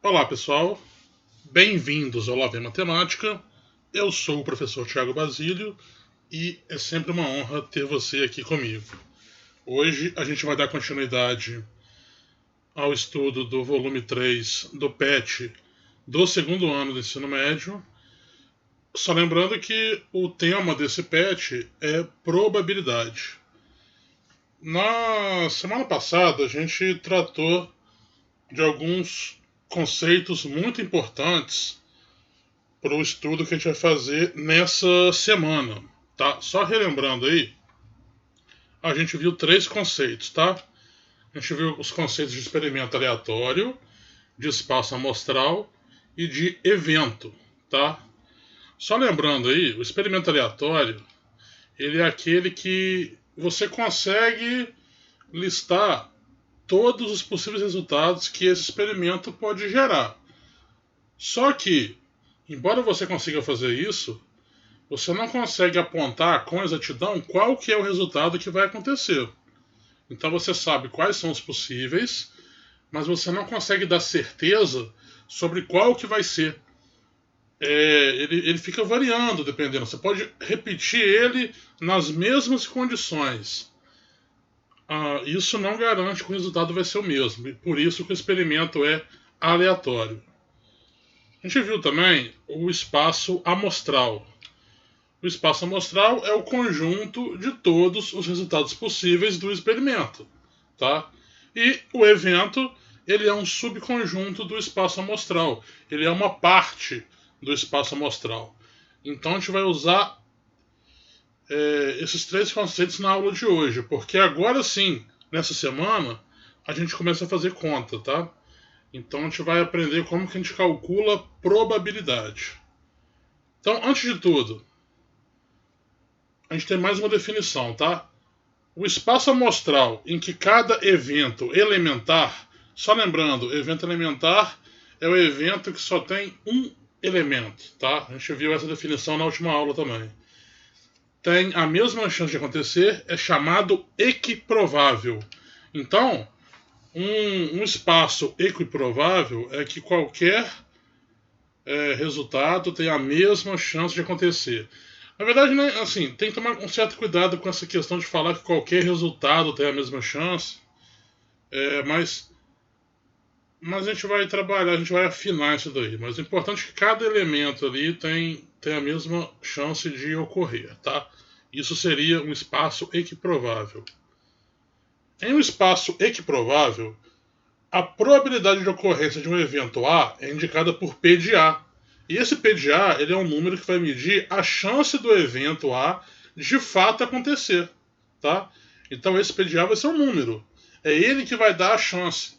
Olá pessoal, bem-vindos ao Love Matemática. Eu sou o professor Thiago Basílio e é sempre uma honra ter você aqui comigo. Hoje a gente vai dar continuidade ao estudo do volume 3 do PET do segundo ano do ensino médio. Só lembrando que o tema desse PET é probabilidade. Na semana passada a gente tratou de alguns conceitos muito importantes para o estudo que a gente vai fazer nessa semana, tá? Só relembrando aí, a gente viu três conceitos, tá? A gente viu os conceitos de experimento aleatório, de espaço amostral e de evento, tá? Só lembrando aí, o experimento aleatório, ele é aquele que você consegue listar todos os possíveis resultados que esse experimento pode gerar. Só que, embora você consiga fazer isso, você não consegue apontar com exatidão qual que é o resultado que vai acontecer. Então você sabe quais são os possíveis, mas você não consegue dar certeza sobre qual que vai ser. Ele fica variando dependendo. Você pode repetir ele nas mesmas condições. Isso não garante que o resultado vai ser o mesmo. E por isso que o experimento é aleatório. A gente viu também o espaço amostral. O espaço amostral é o conjunto de todos os resultados possíveis do experimento, tá? E o evento, ele é um subconjunto do espaço amostral. Ele é uma parte do espaço amostral. Então a gente vai usar esses três conceitos na aula de hoje, porque agora sim, nessa semana, a gente começa a fazer conta, tá? Então a gente vai aprender como que a gente calcula probabilidade. Então, antes de tudo, a gente tem mais uma definição, tá? O espaço amostral em que cada evento elementar, só lembrando, evento elementar é o evento que só tem um elemento, tá? A gente viu essa definição na última aula também. Tem a mesma chance de acontecer, é chamado equiprovável. Então, um espaço equiprovável é que qualquer resultado tem a mesma chance de acontecer. Na verdade, né, assim, tem que tomar um certo cuidado com essa questão de falar que qualquer resultado tem a mesma chance, mas a gente vai trabalhar, a gente vai afinar isso daí. Mas o importante é que cada elemento ali tem a mesma chance de ocorrer, tá? Isso seria um espaço equiprovável. Em um espaço equiprovável, a probabilidade de ocorrência de um evento A é indicada por P de A. E esse P de A ele é um número que vai medir a chance do evento A de fato acontecer. Tá? Então esse P de A vai ser um número. É ele que vai dar a chance.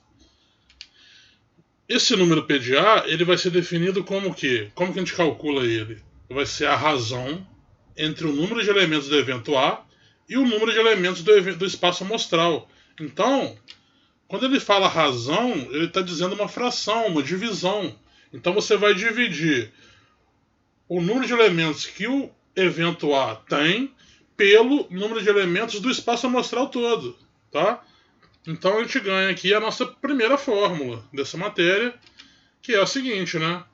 Esse número P de A ele vai ser definido como o quê? Como que a gente calcula ele? Vai ser a razão entre o número de elementos do evento A e o número de elementos do espaço amostral. Então, quando ele fala razão, ele está dizendo uma fração, uma divisão. Então você vai dividir o número de elementos que o evento A tem pelo número de elementos do espaço amostral todo, tá? Então a gente ganha aqui a nossa primeira fórmula dessa matéria, que é a seguinte, né?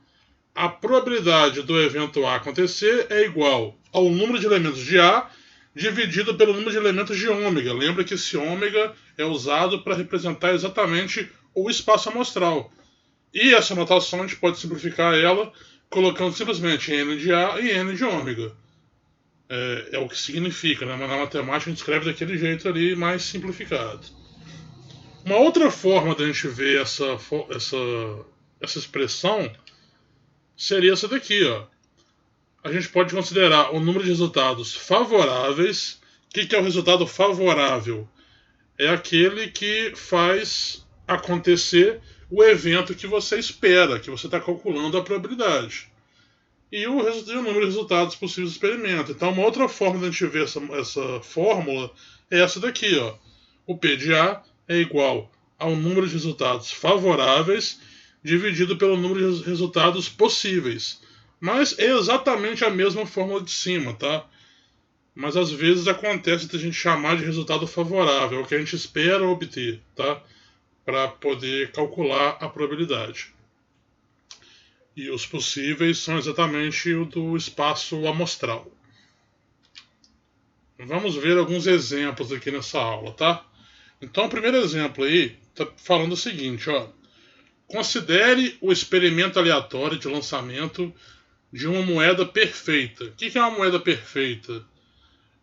A probabilidade do evento A acontecer é igual ao número de elementos de A dividido pelo número de elementos de ômega. Lembra que esse ômega é usado para representar exatamente o espaço amostral. E essa notação a gente pode simplificar ela colocando simplesmente n de A e n de ômega. É o que significa, né? Mas na matemática a gente escreve daquele jeito ali, mais simplificado. Uma outra forma de a gente ver essa expressão seria essa daqui, ó. A gente pode considerar o número de resultados favoráveis. O que é o resultado favorável? É aquele que faz acontecer o evento que você espera, que você está calculando a probabilidade. E o número de resultados possíveis do experimento. Então, uma outra forma de a gente ver essa fórmula é essa daqui. Ó. O P de A é igual ao número de resultados favoráveis dividido pelo número de resultados possíveis. Mas é exatamente a mesma fórmula de cima, tá? Mas às vezes acontece de a gente chamar de resultado favorável, é o que a gente espera obter, tá? Para poder calcular a probabilidade. E os possíveis são exatamente o do espaço amostral. Vamos ver alguns exemplos aqui nessa aula, tá? Então, o primeiro exemplo aí está falando o seguinte, ó. Considere o experimento aleatório de lançamento de uma moeda perfeita. O que é uma moeda perfeita?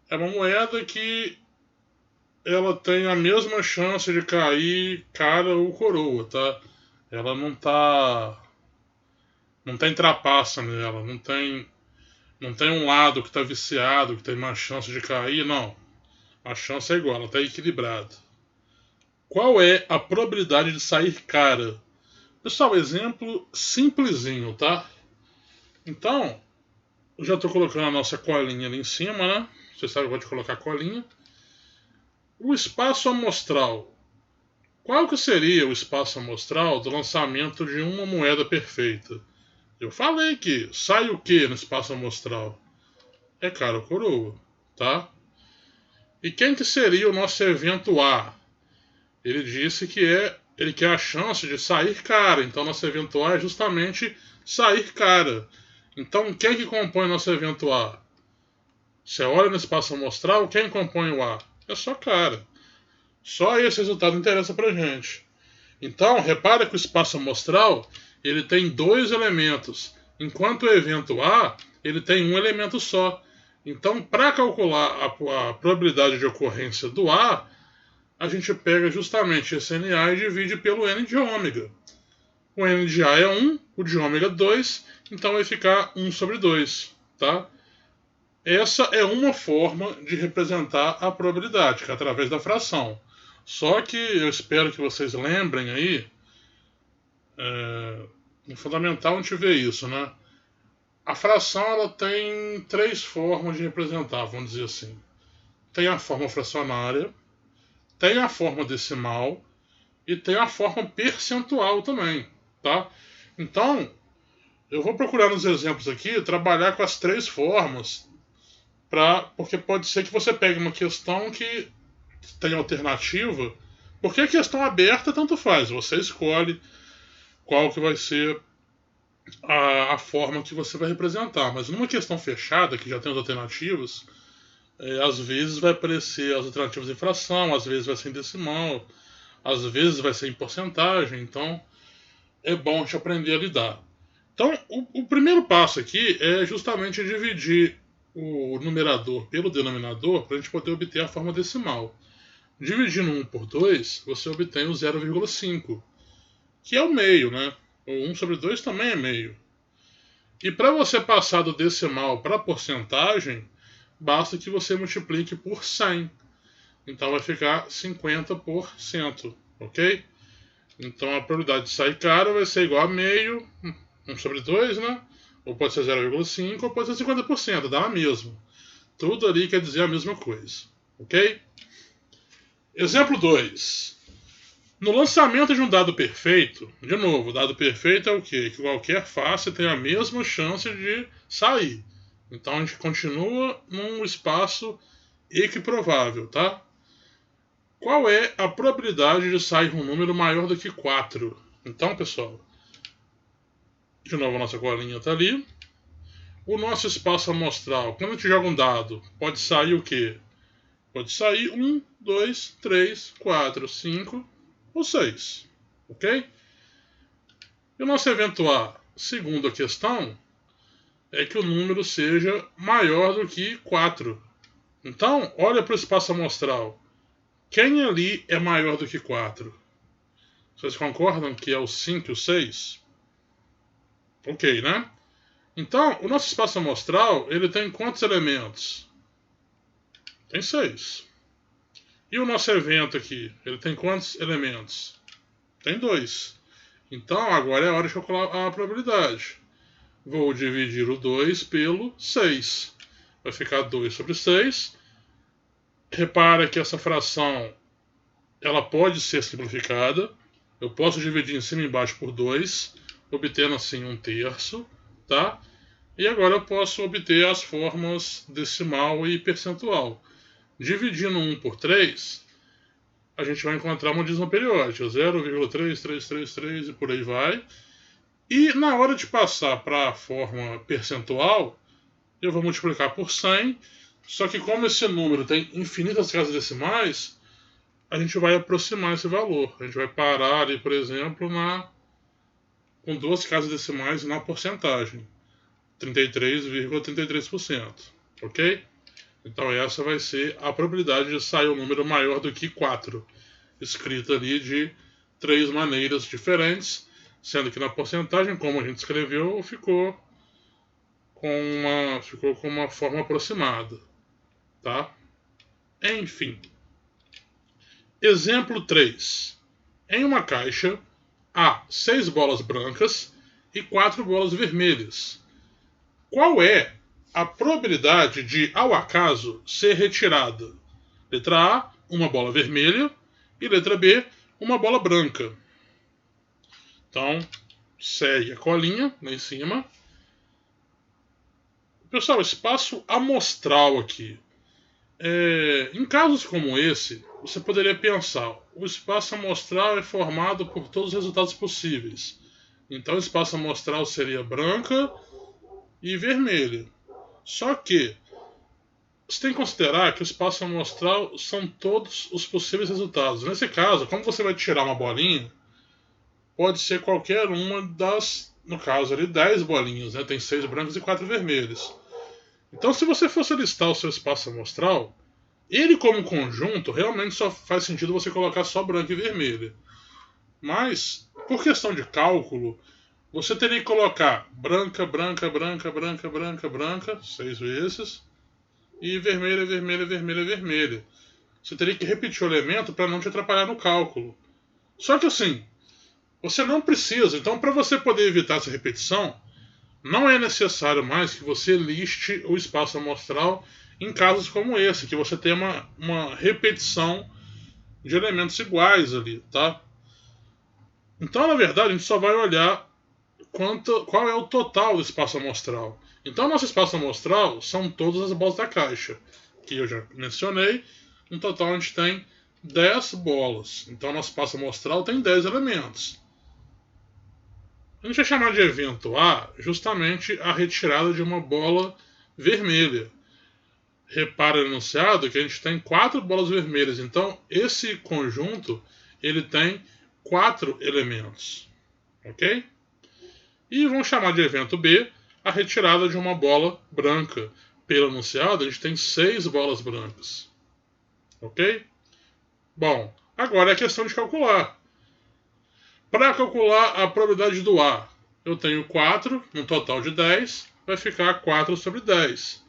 É uma moeda que ela tem a mesma chance de cair cara ou coroa, tá? Ela não tem trapaça nela, não tem um lado que está viciado, que tem mais chance de cair, não. A chance é igual, ela está equilibrada. Qual é a probabilidade de sair cara? Pessoal, exemplo simplesinho, tá? Então, eu já estou colocando a nossa colinha ali em cima, né? Você sabe que eu vou te colocar a colinha. O espaço amostral. Qual que seria o espaço amostral do lançamento de uma moeda perfeita? Eu falei que sai o que no espaço amostral? É cara ou coroa, tá? E quem que seria o nosso evento A? Ele disse que ele quer a chance de sair cara. Então nosso evento A é justamente sair cara. Então quem que compõe nosso evento A? Você olha no espaço amostral, quem compõe o A? É só cara. Só esse resultado interessa pra gente. Então, repara que o espaço amostral ele tem dois elementos, enquanto o evento A ele tem um elemento só. Então, para calcular a probabilidade de ocorrência do A, a gente pega justamente esse NA e divide pelo N de ômega. O N de A é 1, o de ômega 2, então vai ficar 1 sobre 2. Tá? Essa é uma forma de representar a probabilidade, que é através da fração. Só que eu espero que vocês lembrem aí, é fundamental a gente ver isso, né? A fração ela tem três formas de representar, vamos dizer assim. Tem a forma fracionária, tem a forma decimal e tem a forma percentual também, tá? Então, eu vou procurar nos exemplos aqui trabalhar com as três formas, porque pode ser que você pegue uma questão que tem alternativa, porque a questão aberta tanto faz, você escolhe qual que vai ser a forma que você vai representar, mas numa questão fechada, que já tem as alternativas, às vezes vai aparecer as alternativas em fração, às vezes vai ser em decimal, às vezes vai ser em porcentagem, então é bom a gente aprender a lidar. Então, o primeiro passo aqui é justamente dividir o numerador pelo denominador para a gente poder obter a forma decimal. Dividindo 1 por 2, você obtém o 0,5, que é o meio, né? O 1 sobre 2 também é meio. E para você passar do decimal para a porcentagem, basta que você multiplique por 100. Então vai ficar 50%, ok? Então a probabilidade de sair caro vai ser igual a meio, 1 sobre 2, né? Ou pode ser 0,5, ou pode ser 50%, dá a mesma. Tudo ali quer dizer a mesma coisa, ok? Exemplo 2. No lançamento de um dado perfeito, de novo, o dado perfeito é o quê? Que qualquer face tem a mesma chance de sair. Então a gente continua num espaço equiprovável, tá? Qual é a probabilidade de sair um número maior do que 4? Então, pessoal, de novo a nossa colinha está ali. O nosso espaço amostral, quando a gente joga um dado, pode sair o quê? Pode sair 1, 2, 3, 4, 5 ou 6. Ok? E o nosso evento A, segundo a questão, é que o número seja maior do que 4. Então, olha para o espaço amostral. Quem ali é maior do que 4? Vocês concordam que é o 5 e o 6? Ok, né? Então, o nosso espaço amostral, ele tem quantos elementos? Tem 6. E o nosso evento aqui, ele tem quantos elementos? Tem 2. Então, agora é a hora de calcular a probabilidade. Vou dividir o 2 pelo 6. Vai ficar 2 sobre 6. Repara que essa fração ela pode ser simplificada. Eu posso dividir em cima e embaixo por 2, obtendo assim 1/3. Tá? E agora eu posso obter as formas decimal e percentual. Dividindo 1 por 3, a gente vai encontrar uma dízima periódica, 0,3333 e por aí vai. E na hora de passar para a forma percentual, eu vou multiplicar por 100, só que como esse número tem infinitas casas decimais, a gente vai aproximar esse valor. A gente vai parar ali, por exemplo, com 2 casas decimais na porcentagem. 33,33%. Ok? Então essa vai ser a probabilidade de sair um número maior do que 4. Escrita ali de 3 maneiras diferentes, sendo que na porcentagem, como a gente escreveu, ficou com uma forma aproximada. Tá? Enfim. Exemplo 3. Em uma caixa, há 6 bolas brancas e 4 bolas vermelhas. Qual é a probabilidade de, ao acaso, ser retirada? Letra A, uma bola vermelha, e letra B, uma bola branca. Então, segue a colinha lá em cima. Pessoal, espaço amostral aqui. Em casos como esse, você poderia pensar, o espaço amostral é formado por todos os resultados possíveis. Então, o espaço amostral seria branca e vermelha. Só que você tem que considerar que o espaço amostral são todos os possíveis resultados. Nesse caso, como você vai tirar uma bolinha, pode ser qualquer uma das, no caso ali, 10 bolinhas, né? Tem 6 brancas e 4 vermelhas. Então, se você fosse listar o seu espaço amostral, ele como conjunto, realmente só faz sentido você colocar só branca e vermelha. Mas, por questão de cálculo, você teria que colocar branca, branca, branca, branca, branca, branca, 6 vezes, e vermelha, vermelha, vermelha, vermelha. Você teria que repetir o elemento para não te atrapalhar no cálculo. Só que assim, você não precisa. Então, para você poder evitar essa repetição, não é necessário mais que você liste o espaço amostral em casos como esse, que você tem uma repetição de elementos iguais ali, tá? Então, na verdade, a gente só vai olhar qual é o total do espaço amostral. Então, nosso espaço amostral são todas as bolas da caixa, que eu já mencionei. No total, a gente tem 10 bolas. Então, nosso espaço amostral tem 10 elementos. A gente vai chamar de evento A justamente a retirada de uma bola vermelha. Repara no enunciado que a gente tem 4 bolas vermelhas. Então, esse conjunto ele tem 4 elementos. Ok? E vamos chamar de evento B a retirada de uma bola branca. Pelo enunciado, a gente tem 6 bolas brancas. Ok? Bom, agora é questão de calcular. Para calcular a probabilidade do A, eu tenho 4, no total de 10, vai ficar 4 sobre 10.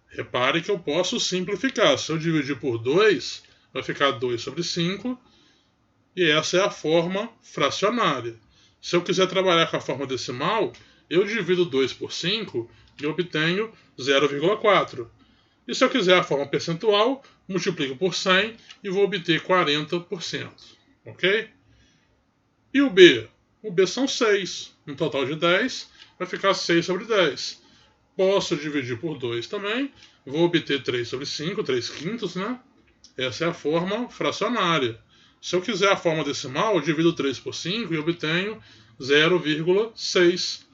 Repare que eu posso simplificar. Se eu dividir por 2, vai ficar 2 sobre 5. E essa é a forma fracionária. Se eu quiser trabalhar com a forma decimal, eu divido 2 por 5 e obtenho 0,4. E se eu quiser a forma percentual, multiplico por 100 e vou obter 40%. Ok? E o B? O B são 6. Um total de 10 vai ficar 6 sobre 10. Posso dividir por 2 também. Vou obter 3 sobre 5, 3 quintos, né? Essa é a forma fracionária. Se eu quiser a forma decimal, eu divido 3 por 5 e obtenho 0,6.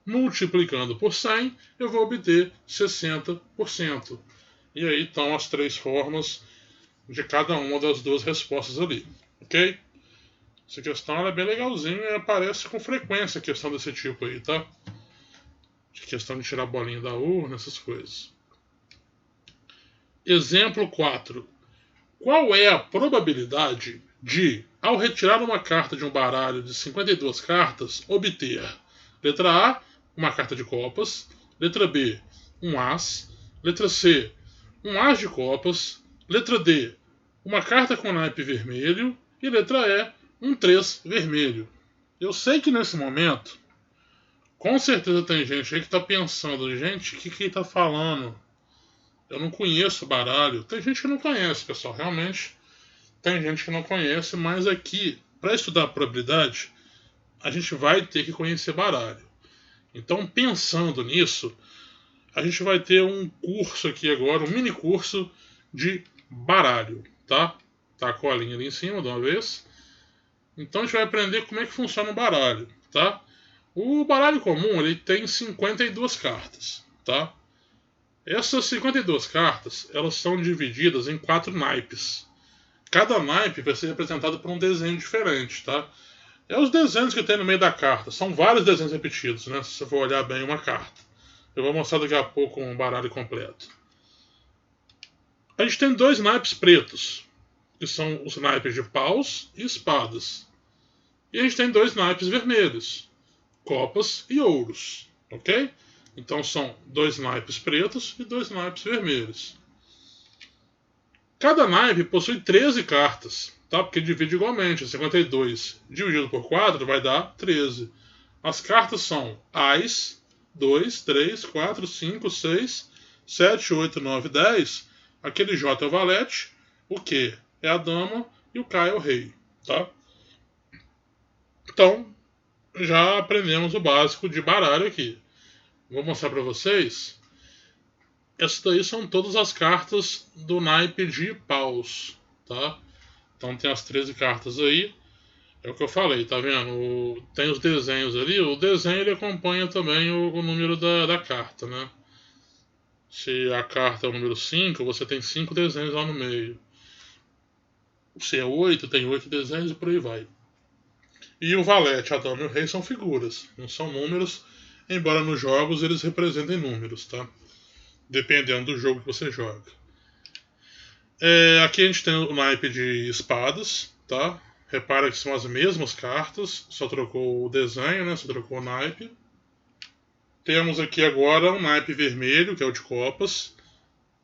Multiplicando por 100, eu vou obter 60%. E aí estão as 3 formas de cada uma das duas respostas ali. Ok? Essa questão é bem legalzinha e aparece com frequência questão desse tipo aí, tá? De questão de tirar a bolinha da urna, essas coisas. Exemplo 4. Qual é a probabilidade de, ao retirar uma carta de um baralho de 52 cartas, obter: letra A, uma carta de copas, letra B, um as, letra C, um as de copas, letra D, uma carta com naipe vermelho e letra E, um 3 vermelho? Eu sei que nesse momento, com certeza tem gente aí que está pensando, gente, o que ele está falando? Eu não conheço baralho. Tem gente que não conhece, pessoal, realmente. Tem gente que não conhece, mas aqui, para estudar a probabilidade, a gente vai ter que conhecer baralho. Então, pensando nisso, a gente vai ter um curso aqui agora, um mini curso de baralho, tá? Tá com a linha ali em cima de uma vez. Então, a gente vai aprender como é que funciona o baralho, tá? O baralho comum ele tem 52 cartas, tá? Essas 52 cartas elas são divididas em 4 naipes. Cada naipe vai ser representado por um desenho diferente, tá? É os desenhos que tem no meio da carta. São vários desenhos repetidos, né? Se você for olhar bem uma carta. Eu vou mostrar daqui a pouco um baralho completo. A gente tem 2 naipes pretos, que são os naipes de paus e espadas. E a gente tem 2 naipes vermelhos, copas e ouros, ok? Então são 2 naipes pretos e 2 naipes vermelhos. Cada naipe possui 13 cartas, tá? Porque divide igualmente. 52 dividido por 4 vai dar 13. As cartas são Ás, 2, 3, 4, 5, 6, 7, 8, 9, 10. Aquele J é o valete, o Q é a dama e o K é o rei, tá? Então, já aprendemos o básico de baralho aqui. Vou mostrar para vocês. Essas daí são todas as cartas do naipe de paus, tá? Então tem as 13 cartas aí. É o que eu falei, tá vendo? Tem os desenhos ali. O desenho ele acompanha também o número da carta, né? Se a carta é o número 5, você tem 5 desenhos lá no meio. Se é 8, tem 8 desenhos e por aí vai. E o valete, a dama e o rei são figuras, não são números, embora nos jogos eles representem números, tá? Dependendo do jogo que você joga. Aqui a gente tem o naipe de espadas, tá? Repara que são as mesmas cartas, só trocou o desenho, né? Só trocou o naipe. Temos aqui agora um naipe vermelho, que é o de copas.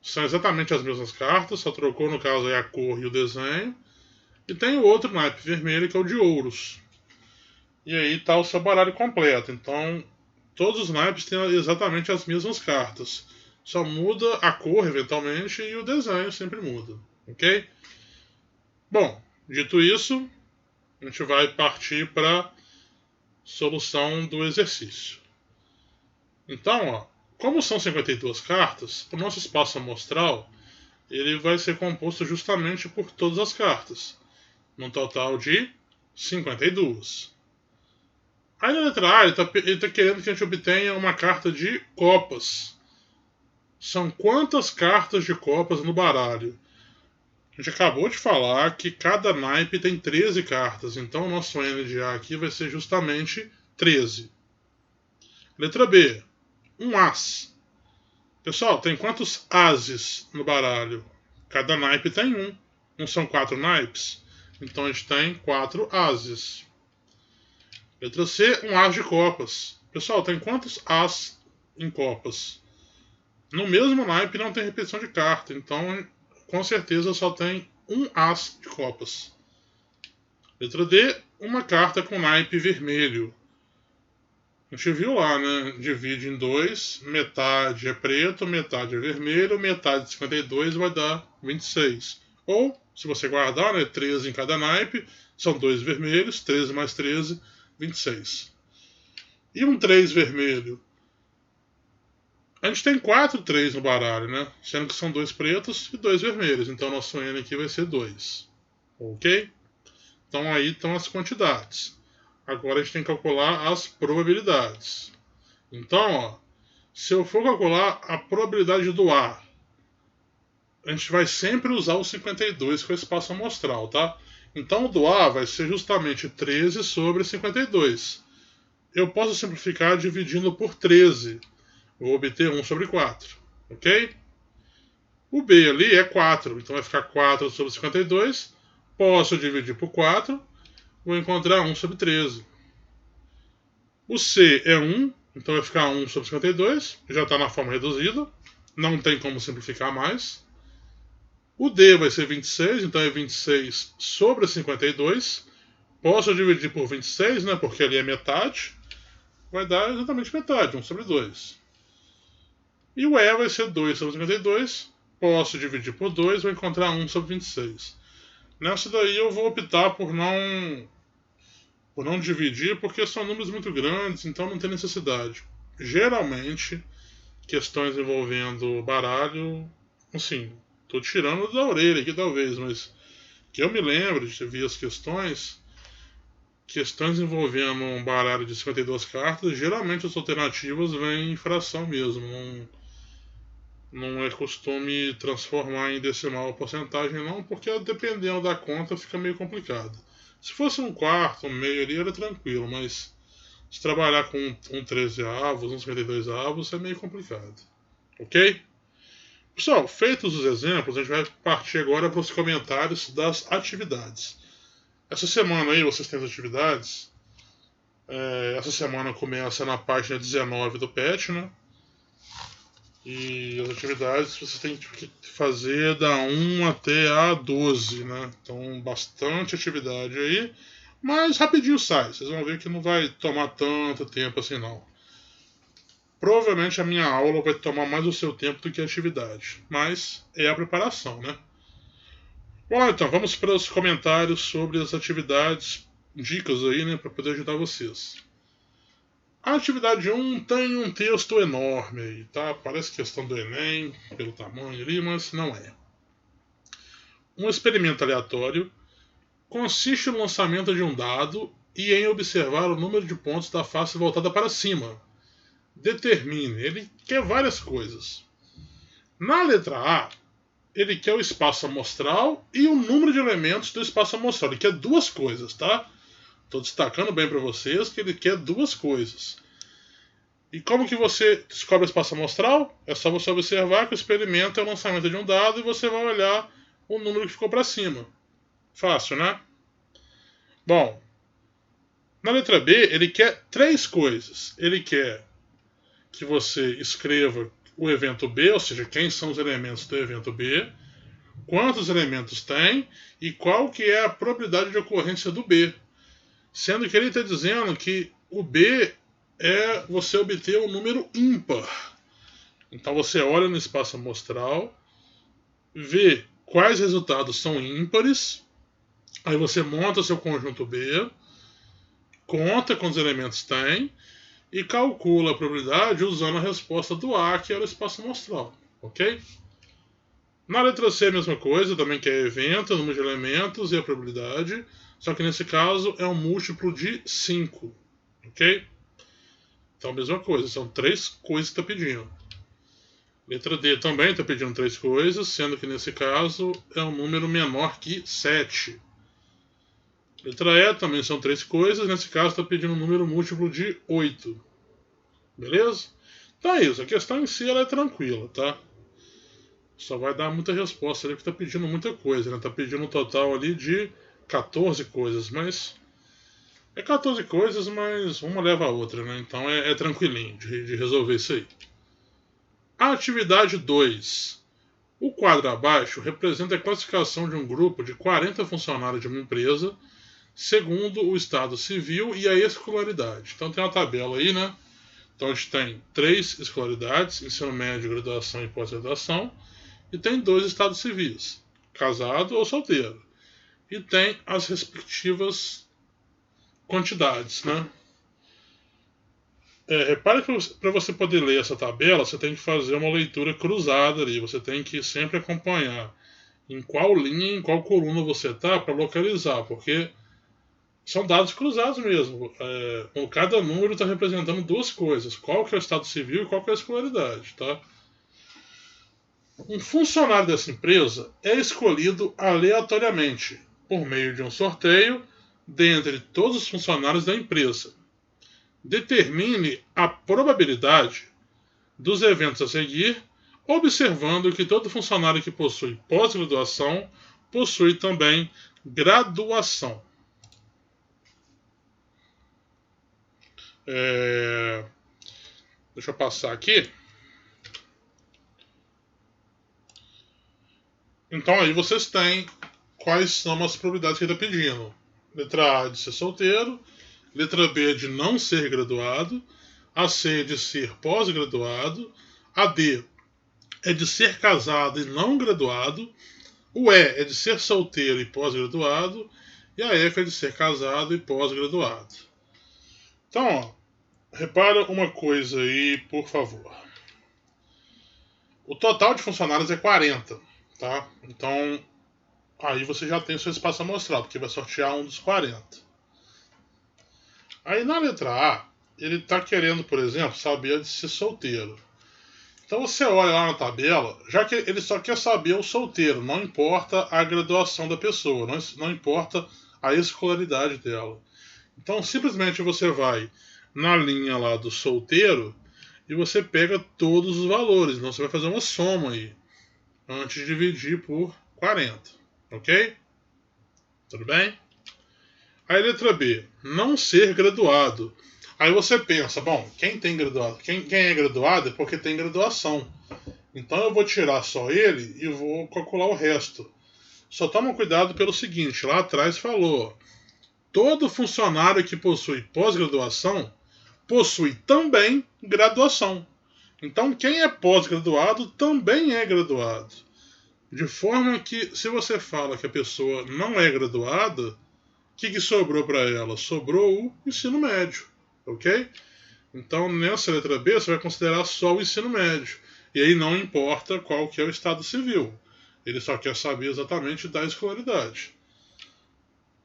São exatamente as mesmas cartas, só trocou no caso aí a cor e o desenho. E tem o outro naipe vermelho, que é o de ouros. E aí está o seu baralho completo. Então, todos os naipes têm exatamente as mesmas cartas. Só muda a cor, eventualmente, e o desenho sempre muda. Ok? Bom, dito isso, a gente vai partir para a solução do exercício. Então, ó, como são 52 cartas, o nosso espaço amostral ele vai ser composto justamente por todas as cartas, num total de 52. Aí na letra A, ele está querendo que a gente obtenha uma carta de copas. São quantas cartas de copas no baralho? A gente acabou de falar que cada naipe tem 13 cartas, então o nosso N de A aqui vai ser justamente 13. Letra B, um As. Pessoal, tem quantos Ases no baralho? Cada naipe tem um. Não são 4 naipes? Então a gente tem 4 Ases. Letra C, um As de copas. Pessoal, tem quantos As em copas? No mesmo naipe não tem repetição de carta, então com certeza só tem um As de copas. Letra D, uma carta com naipe vermelho. A gente viu lá, né? Divide em 2, metade é preto, metade é vermelho, metade de 52 vai dar 26. Ou, se você guardar, né, 13 em cada naipe, são 2 vermelhos, 13 mais 13, 26. E um 3 vermelho? A gente tem 4 3 no baralho, né? Sendo que são 2 pretos e 2 vermelhos. Então nosso N aqui vai ser 2. Ok? Então aí estão as quantidades. Agora a gente tem que calcular as probabilidades. Então, ó, se eu for calcular a probabilidade do A, a gente vai sempre usar o 52 que é o espaço amostral, tá? Então o do A vai ser justamente 13 sobre 52. Eu posso simplificar dividindo por 13. Vou obter 1 sobre 4. Ok? O B ali é 4, então vai ficar 4 sobre 52. Posso dividir por 4. Vou encontrar 1 sobre 13. O C é 1, então vai ficar 1 sobre 52. Já está na forma reduzida. Não tem como simplificar mais. O D vai ser 26, então é 26 sobre 52. Posso dividir por 26, né, porque ali é metade. Vai dar exatamente metade, 1 sobre 2. E o E vai ser 2 sobre 52. Posso dividir por 2, vou encontrar 1 sobre 26. Nessa daí eu vou optar por não dividir, porque são números muito grandes, então não tem necessidade. Geralmente, questões envolvendo baralho, assim, estou tirando da orelha aqui talvez, mas que eu me lembro de ver as questões, questões envolvendo um baralho de 52 cartas, geralmente as alternativas vêm em fração mesmo. Não é costume transformar em decimal a porcentagem, não, porque dependendo da conta fica meio complicado. Se fosse um quarto, um meio ali, era tranquilo, mas se trabalhar com um 13 avos, um 52 avos, é meio complicado. Ok? Pessoal, feitos os exemplos, a gente vai partir agora para os comentários das atividades. Essa semana aí vocês têm as atividades. Essa semana começa na página 19 do PET, né? E as atividades você tem que fazer da 1 até a 12, né? Então, bastante atividade aí. Mas rapidinho sai. Vocês vão ver que não vai tomar tanto tempo assim, não. Provavelmente a minha aula vai tomar mais o seu tempo do que a atividade. Mas é a preparação, né? Bom, então, vamos para os comentários sobre as atividades, dicas aí, né? Para poder ajudar vocês. A atividade 1 tem um texto enorme aí, tá? Parece questão do Enem, pelo tamanho ali, mas não é. Um experimento aleatório consiste no lançamento de um dado e em observar o número de pontos da face voltada para cima. Determine. Ele quer várias coisas. Na letra A, ele quer o espaço amostral e o número de elementos do espaço amostral. Ele quer duas coisas, tá? Estou destacando bem para vocês que ele quer duas coisas. E como que você descobre o espaço amostral? É só você observar que o experimento é o lançamento de um dado e você vai olhar o número que ficou para cima. Fácil, né? Bom, na letra B, ele quer três coisas. Ele quer que você escreva o evento B, ou seja, quem são os elementos do evento B, quantos elementos tem e qual que é a probabilidade de ocorrência do B. Sendo que ele está dizendo que o B é você obter um número ímpar. Então você olha no espaço amostral, vê quais resultados são ímpares, aí você monta seu conjunto B, conta quantos elementos tem e calcula a probabilidade usando a resposta do A, que era o espaço amostral. Ok? Na letra C, a mesma coisa, também que é evento, número de elementos e a probabilidade, só que nesse caso é um múltiplo de 5. Ok? Então, a mesma coisa, são três coisas que está pedindo. Letra D também está pedindo três coisas, sendo que nesse caso é um número menor que 7. Letra E também são três coisas, nesse caso está pedindo um número múltiplo de 8. Beleza? Então é isso, a questão em si ela é tranquila, tá? Só vai dar muita resposta ali, porque está pedindo muita coisa, né? Está pedindo um total ali de 14 coisas, mas... É 14 coisas, mas uma leva a outra, né? Então é tranquilinho de resolver isso aí. A atividade 2. O quadro abaixo representa a classificação de um grupo de 40 funcionários de uma empresa, segundo o estado civil e a escolaridade. Então tem uma tabela aí, né? Então a gente tem 3 escolaridades, ensino médio, graduação e pós-graduação, e tem 2 estados civis, casado ou solteiro. E tem as respectivas quantidades, né? Repare que para você poder ler essa tabela, você tem que fazer uma leitura cruzada ali. Você tem que sempre acompanhar em qual linha, em qual coluna você está para localizar, porque são dados cruzados mesmo. Cada número está representando duas coisas. Qual que é o estado civil e qual que é a escolaridade, tá? Um funcionário dessa empresa é escolhido aleatoriamente, por meio de um sorteio, dentre todos os funcionários da empresa. Determine a probabilidade dos eventos a seguir, observando que todo funcionário que possui pós-graduação possui também graduação. Deixa eu passar aqui. Então aí vocês têm quais são as probabilidades que ele está pedindo. Letra A de ser solteiro, letra B de não ser graduado, a C de ser pós-graduado, a D é de ser casado e não graduado, o E é de ser solteiro e pós-graduado, e a F é de ser casado e pós-graduado. Então, ó, repara uma coisa aí, por favor. O total de funcionários é 40, tá? Então, aí você já tem o seu espaço amostral, porque vai sortear um dos 40. Aí na letra A, ele está querendo, por exemplo, saber de ser solteiro. Então você olha lá na tabela, já que ele só quer saber o solteiro, não importa a graduação da pessoa, não importa a escolaridade dela. Então simplesmente você vai na linha lá do solteiro e você pega todos os valores. Então você vai fazer uma soma aí, antes de dividir por 40. Ok? Tudo bem? Aí letra B, não ser graduado. Aí você pensa, bom, quem tem graduado? Quem é graduado é porque tem graduação. Então eu vou tirar só ele e vou calcular o resto. Só toma cuidado pelo seguinte, lá atrás falou, todo funcionário que possui pós-graduação possui também graduação. Então quem é pós-graduado também é graduado. De forma que se você fala que a pessoa não é graduada, o que sobrou para ela? Sobrou o ensino médio, ok? Então, nessa letra B, você vai considerar só o ensino médio. E aí não importa qual que é o estado civil. Ele só quer saber exatamente da escolaridade.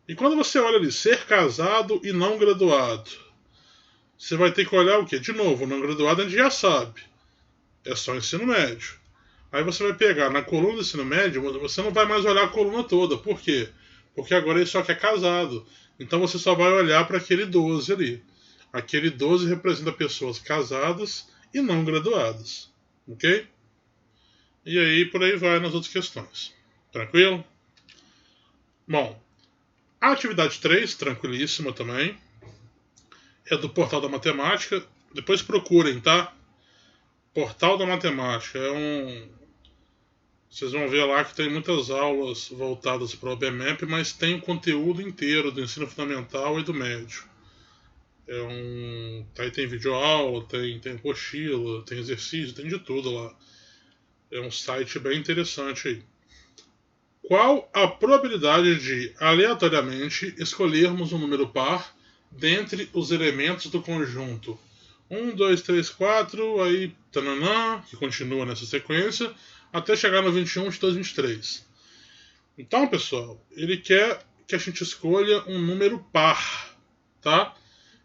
E quando você olha ali, ser casado e não graduado, você vai ter que olhar o quê? De novo, não graduado a gente já sabe. É só ensino médio. Aí você vai pegar na coluna do ensino médio, você não vai mais olhar a coluna toda. Por quê? Porque agora ele só quer casado. Então você só vai olhar para aquele 12 ali. Aquele 12 representa pessoas casadas e não graduadas. Ok? E aí por aí vai nas outras questões. Tranquilo? Bom, a atividade 3, tranquilíssima também, é do Portal da Matemática. Depois procurem, tá? Portal da Matemática é Vocês vão ver lá que tem muitas aulas voltadas para o BMAP, mas tem o conteúdo inteiro do ensino fundamental e do médio. Aí tem videoaula, tem apostila, tem exercício, tem de tudo lá. É um site bem interessante aí. Qual a probabilidade de, aleatoriamente, escolhermos um número par dentre os elementos do conjunto 1, 2, 3, 4, aí tananã, que continua nessa sequência, até chegar no 21, 22, 23. Então, pessoal, ele quer que a gente escolha um número par, tá?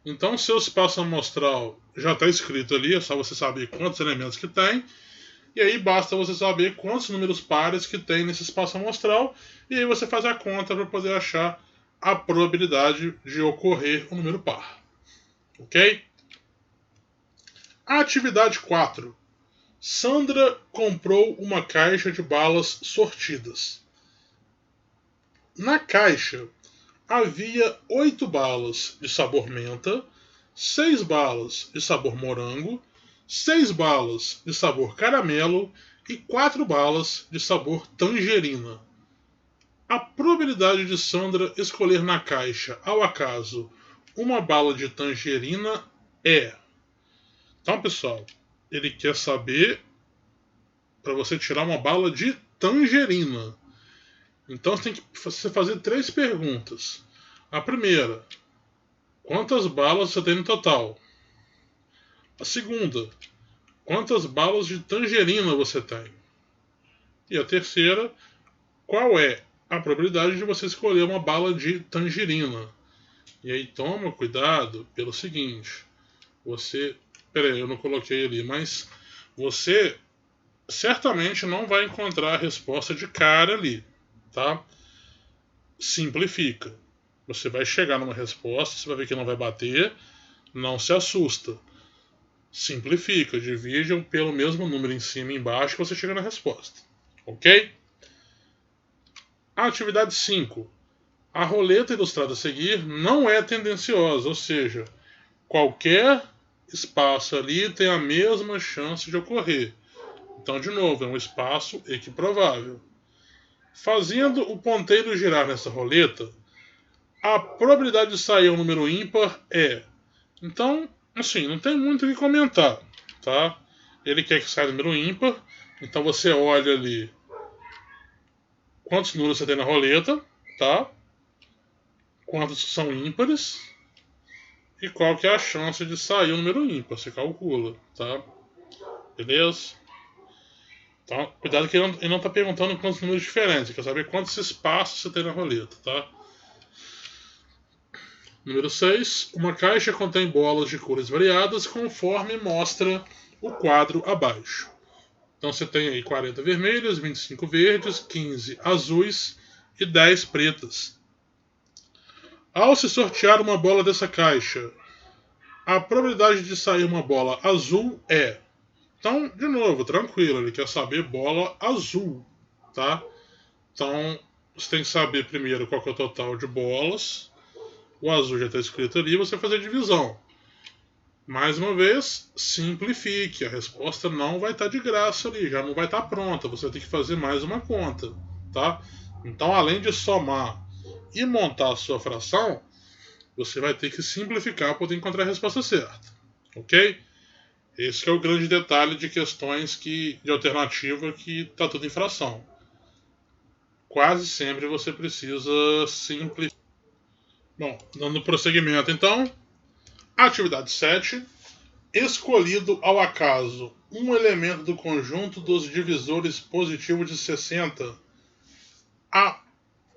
Então, seu espaço amostral já está escrito ali, é só você saber quantos elementos que tem. E aí basta você saber quantos números pares que tem nesse espaço amostral. E aí você faz a conta para poder achar a probabilidade de ocorrer um número par. Ok? Atividade 4. Sandra comprou uma caixa de balas sortidas. Na caixa havia 8 balas de sabor menta, 6 balas de sabor morango, 6 balas de sabor caramelo e 4 balas de sabor tangerina. A probabilidade de Sandra escolher na caixa, ao acaso, uma bala de tangerina é... Então, pessoal, ele quer saber para você tirar uma bala de tangerina. Então você tem que fazer 3 perguntas. A primeira, quantas balas você tem no total? A segunda, quantas balas de tangerina você tem? E a terceira, qual é a probabilidade de você escolher uma bala de tangerina? E aí toma cuidado pelo seguinte, peraí, eu não coloquei ali, mas você certamente não vai encontrar a resposta de cara ali, tá? Simplifica. Você vai chegar numa resposta, você vai ver que não vai bater, não se assusta. Simplifica, divide pelo mesmo número em cima e embaixo que você chega na resposta. Ok? Atividade 5. A roleta ilustrada a seguir não é tendenciosa, ou seja, qualquer espaço ali tem a mesma chance de ocorrer. Então, de novo, é um espaço equiprovável. Fazendo o ponteiro girar nessa roleta, a probabilidade de sair um número ímpar é... Então, assim, não tem muito o que comentar, tá? Ele quer que saia número ímpar, então você olha ali quantos números você tem na roleta, tá? Quantos são ímpares e qual que é a chance de sair um número ímpar, você calcula, tá? Beleza? Então, cuidado que ele não está perguntando quantos números diferentes, ele quer saber quantos espaços você tem na roleta, tá? Número 6. Uma caixa contém bolas de cores variadas conforme mostra o quadro abaixo. Então você tem aí 40 vermelhas, 25 verdes, 15 azuis e 10 pretas. Ao se sortear uma bola dessa caixa, a probabilidade de sair uma bola azul é... Então, de novo, tranquilo, ele quer saber bola azul, tá? Então, você tem que saber primeiro qual que é o total de bolas. O azul já está escrito ali, você vai fazer a divisão. Mais uma vez, simplifique. A resposta não vai estar de graça ali, já não vai estar pronta. Você vai ter que fazer mais uma conta, tá? Então, além de somar e montar a sua fração, você vai ter que simplificar para poder encontrar a resposta certa, ok? Esse é o grande detalhe de questões de alternativa que está tudo em fração. Quase sempre você precisa simplificar. Bom, dando prosseguimento então, atividade 7. Escolhido ao acaso um elemento do conjunto dos divisores positivos de 60, a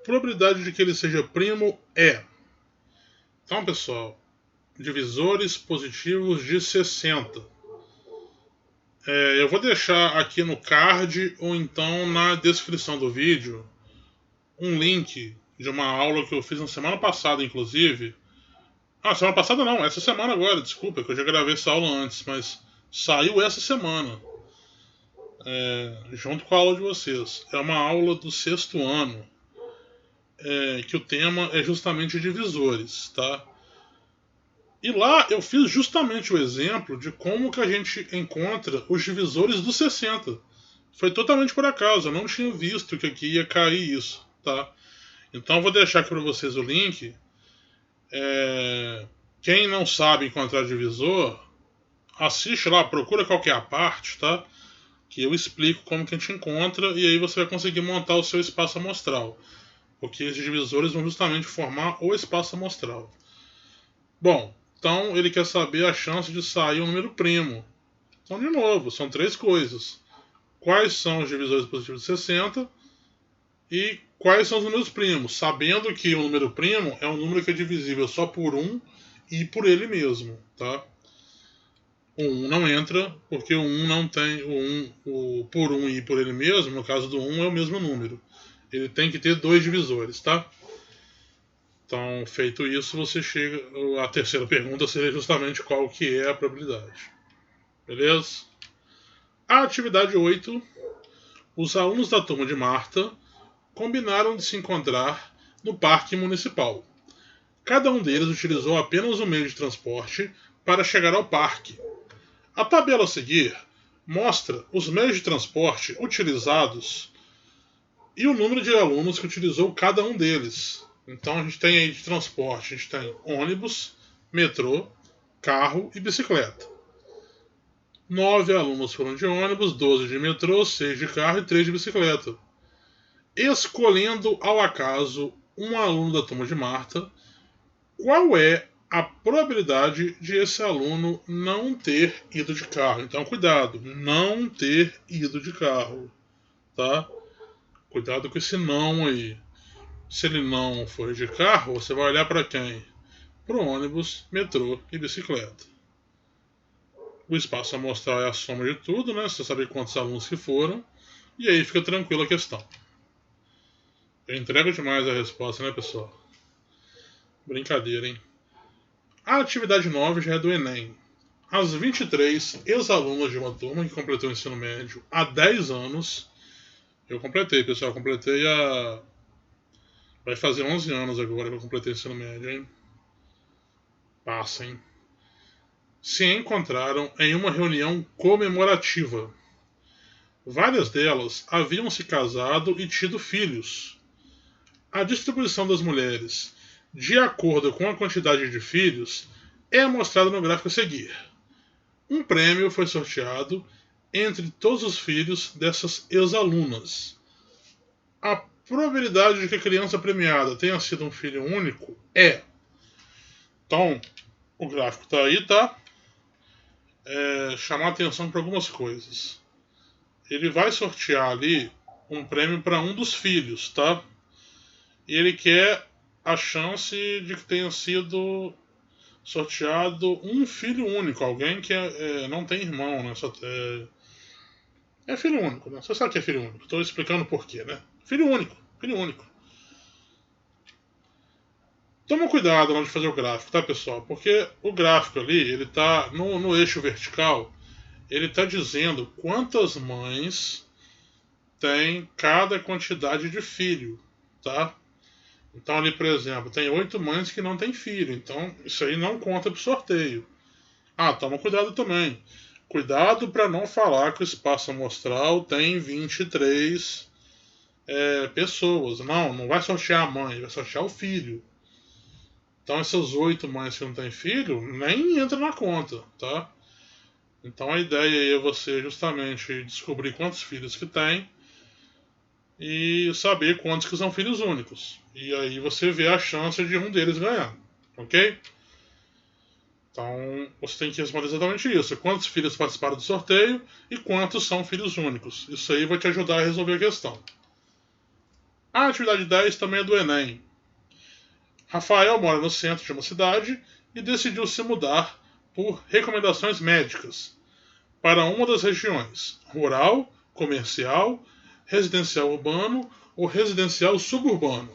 probabilidade de que ele seja primo é... Então, pessoal, divisores positivos de 60. Eu vou deixar aqui no card ou então na descrição do vídeo um link de uma aula que eu fiz na semana passada, inclusive. Semana passada não, essa semana agora, desculpa, que eu já gravei essa aula antes, mas saiu essa semana, junto com a aula de vocês. É uma aula do 6º ano, que o tema é justamente divisores, tá? E lá eu fiz justamente o exemplo de como que a gente encontra os divisores dos 60. Foi totalmente por acaso, eu não tinha visto que aqui ia cair isso, tá? Então eu vou deixar aqui para vocês o link. Quem não sabe encontrar divisor, assiste lá, procura qual que é a parte, tá? Que eu explico como que a gente encontra e aí você vai conseguir montar o seu espaço amostral. Porque esses divisores vão justamente formar o espaço amostral. Bom, então ele quer saber a chance de sair um número primo. Então, de novo, são 3 coisas. Quais são os divisores positivos de 60 e quais são os números primos, sabendo que o número primo é um número que é divisível só por 1 e por ele mesmo, tá? O 1 não entra, porque o 1 não tem o por 1 e por ele mesmo, no caso do 1 é o mesmo número. Ele tem que ter 2 divisores, tá? Então, feito isso, você chega... A terceira pergunta seria justamente qual que é a probabilidade. Beleza? A atividade 8. Os alunos da turma de Marta combinaram de se encontrar no parque municipal. Cada um deles utilizou apenas um meio de transporte para chegar ao parque. A tabela a seguir mostra os meios de transporte utilizados e o número de alunos que utilizou cada um deles. Então a gente tem aí de transporte, a gente tem ônibus, metrô, carro e bicicleta. 9 alunos foram de ônibus, 12 de metrô, 6 de carro e 3 de bicicleta. Escolhendo ao acaso um aluno da turma de Marta, qual é a probabilidade de esse aluno não ter ido de carro? Então, cuidado, não ter ido de carro, tá? Cuidado com esse não aí. Se ele não for de carro, você vai olhar para quem? Para o ônibus, metrô e bicicleta. O espaço amostral é a soma de tudo, né? Você sabe quantos alunos que foram. E aí fica tranquila a questão. Eu entrego demais a resposta, né, pessoal? Brincadeira, hein? A atividade 9 já é do Enem. As 23 ex-alunas de uma turma que completou o ensino médio há 10 anos. Eu completei, pessoal. Eu completei há... Vai fazer 11 anos agora que eu completei o ensino médio, hein? Passa, hein? Se encontraram em uma reunião comemorativa. Várias delas haviam se casado e tido filhos. A distribuição das mulheres, de acordo com a quantidade de filhos, é mostrada no gráfico a seguir. Um prêmio foi sorteado entre todos os filhos dessas ex-alunas. A probabilidade de que a criança premiada tenha sido um filho único é... Então, o gráfico está aí, tá? Chamar atenção para algumas coisas. Ele vai sortear ali um prêmio para um dos filhos, tá? E ele quer a chance de que tenha sido sorteado um filho único, alguém que não tem irmão, né? É filho único, né? Você sabe que é filho único. Estou explicando por quê, né? Filho único, filho único. Toma cuidado na hora de fazer o gráfico, tá, pessoal? Porque o gráfico ali, ele tá no eixo vertical, ele tá dizendo quantas mães tem cada quantidade de filho, tá? Então ali, por exemplo, tem 8 mães que não têm filho, então isso aí não conta pro sorteio. Ah, toma cuidado também. Cuidado para não falar que o espaço amostral tem 23 pessoas. Não vai sortear a mãe, vai sortear o filho. Então essas 8 mães que não têm filho nem entra na conta, tá? Então a ideia aí é você justamente descobrir quantos filhos que tem e saber quantos que são filhos únicos. E aí você vê a chance de um deles ganhar, ok? Então você tem que responder exatamente isso. Quantos filhos participaram do sorteio e quantos são filhos únicos. Isso aí vai te ajudar a resolver a questão. A atividade 10 também é do Enem. Rafael mora no centro de uma cidade e decidiu se mudar por recomendações médicas para uma das regiões: rural, comercial, residencial urbano ou residencial suburbano.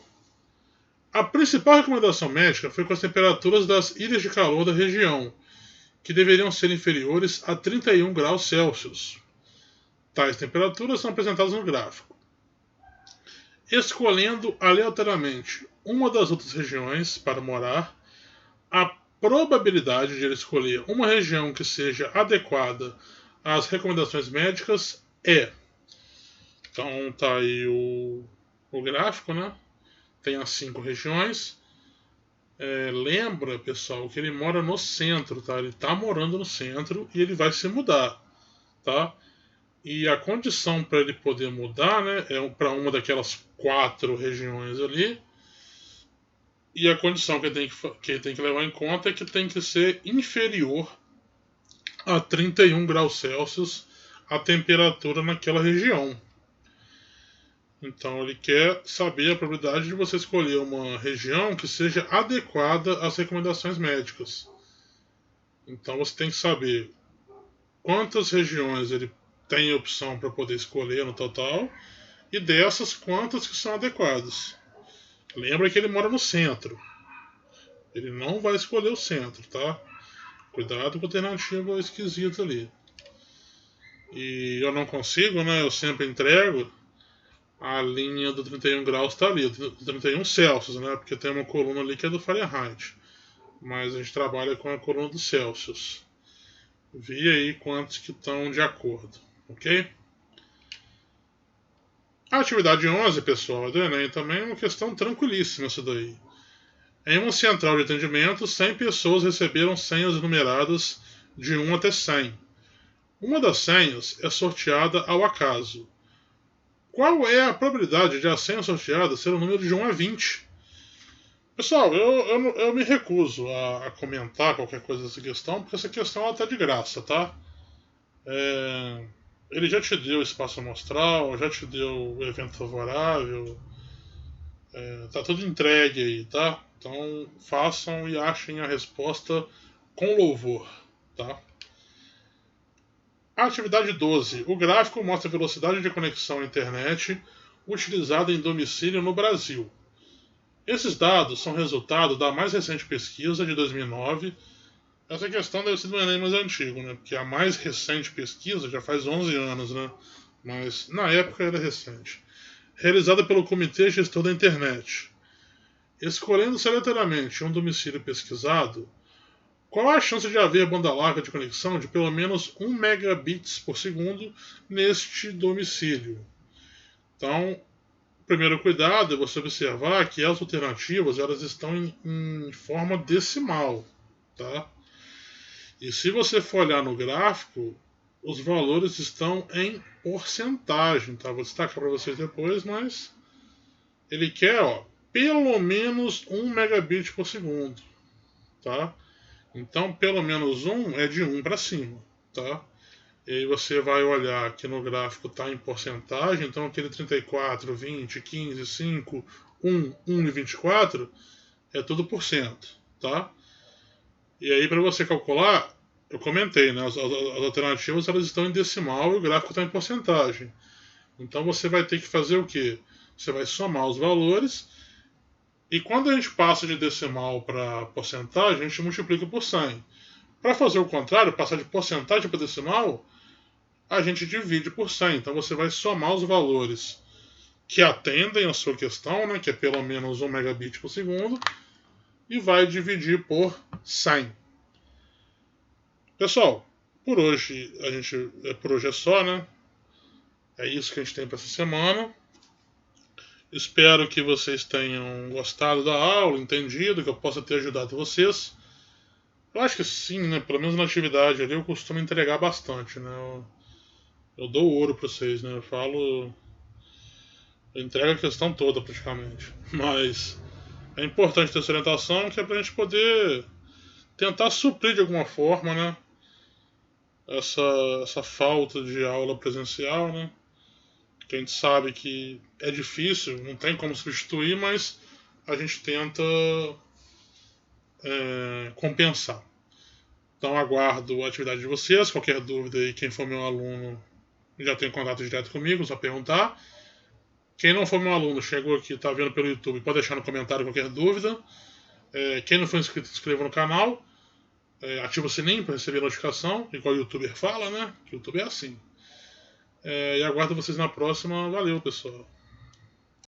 A principal recomendação médica foi com as temperaturas das ilhas de calor da região, que deveriam ser inferiores a 31 graus Celsius. Tais temperaturas são apresentadas no gráfico. Escolhendo aleatoriamente uma das outras regiões para morar, a probabilidade de ele escolher uma região que seja adequada às recomendações médicas é. Então tá aí o gráfico, né? Tem as 5 regiões. Lembra, pessoal, que ele mora no centro, tá? Ele tá morando no centro e ele vai se mudar, tá? E a condição para ele poder mudar, né, é para uma daquelas 4 regiões ali. E a condição que ele tem que levar em conta é que tem que ser inferior a 31 graus Celsius a temperatura naquela região. Então ele quer saber a probabilidade de você escolher uma região que seja adequada às recomendações médicas. Então você tem que saber quantas regiões ele tem opção para poder escolher no total e dessas quantas que são adequadas. Lembra que ele mora no centro. Ele não vai escolher o centro, tá? Cuidado com a alternativa esquisita ali. E eu não consigo, né? Eu sempre entrego. A linha do 31 graus está ali, do 31 Celsius, né? Porque tem uma coluna ali que é do Fahrenheit. Mas a gente trabalha com a coluna do Celsius. Vi aí quantos que estão de acordo, ok? A atividade 11, pessoal, do Enem também é uma questão tranquilíssima essa daí. Em uma central de atendimento, 100 pessoas receberam senhas numeradas de 1 até 100. Uma das senhas é sorteada ao acaso. Qual é a probabilidade de a senha sorteada ser o número de 1 a 20? Pessoal, eu me recuso a comentar qualquer coisa dessa questão, porque essa questão está de graça, tá? Ele já te deu espaço amostral, já te deu o evento favorável, tá tudo entregue aí, tá? Então façam e achem a resposta com louvor, tá? A atividade 12. O gráfico mostra a velocidade de conexão à internet utilizada em domicílio no Brasil. Esses dados são resultado da mais recente pesquisa de 2009. Essa questão deve ser do Enem mais antigo, né? Porque a mais recente pesquisa já faz 11 anos, né? Mas na época era recente. Realizada pelo Comitê Gestor da Internet. Escolhendo-se aleatoriamente um domicílio pesquisado, qual a chance de haver banda larga de conexão de pelo menos 1 megabits por segundo neste domicílio? Então, o primeiro cuidado é você observar que as alternativas elas estão em forma decimal, tá? E se você for olhar no gráfico, os valores estão em porcentagem, tá? Vou destacar para vocês depois, mas ele quer, pelo menos 1 megabit por segundo, tá? Então, pelo menos 1 é de 1 para cima, tá? E aí você vai olhar que no gráfico está em porcentagem, então aquele 34, 20, 15, 5, 1, 1 e 24 é tudo por cento, tá? E aí para você calcular, eu comentei, né? As alternativas elas estão em decimal e o gráfico está em porcentagem. Então você vai ter que fazer o quê? Você vai somar os valores e quando a gente passa de decimal para porcentagem, a gente multiplica por 100. Para fazer o contrário, passar de porcentagem para decimal, a gente divide por 100. Então você vai somar os valores que atendem a sua questão, né, que é pelo menos 1 megabit por segundo, e vai dividir por 100. Pessoal, por hoje por hoje é só, né? É isso que a gente tem para essa semana. Espero que vocês tenham gostado da aula, entendido, que eu possa ter ajudado vocês. Eu acho que sim, né? Pelo menos na atividade ali eu costumo entregar bastante, né? Eu dou ouro para vocês, né? Eu falo. Eu entrego a questão toda praticamente. Mas é importante ter essa orientação que é para a gente poder tentar suprir de alguma forma, né? Essa falta de aula presencial, né? Que a gente sabe que é difícil, não tem como substituir, mas a gente tenta compensar. Então aguardo a atividade de vocês. Qualquer dúvida aí, quem for meu aluno já tem contato direto comigo, só perguntar. Quem não for meu aluno, chegou aqui, está vendo pelo YouTube, pode deixar no comentário qualquer dúvida. Quem não for inscrito, se inscreva no canal. Ativa o sininho para receber notificação, igual o YouTuber fala, né? Que o YouTube é assim. E aguardo vocês na próxima. Valeu, pessoal.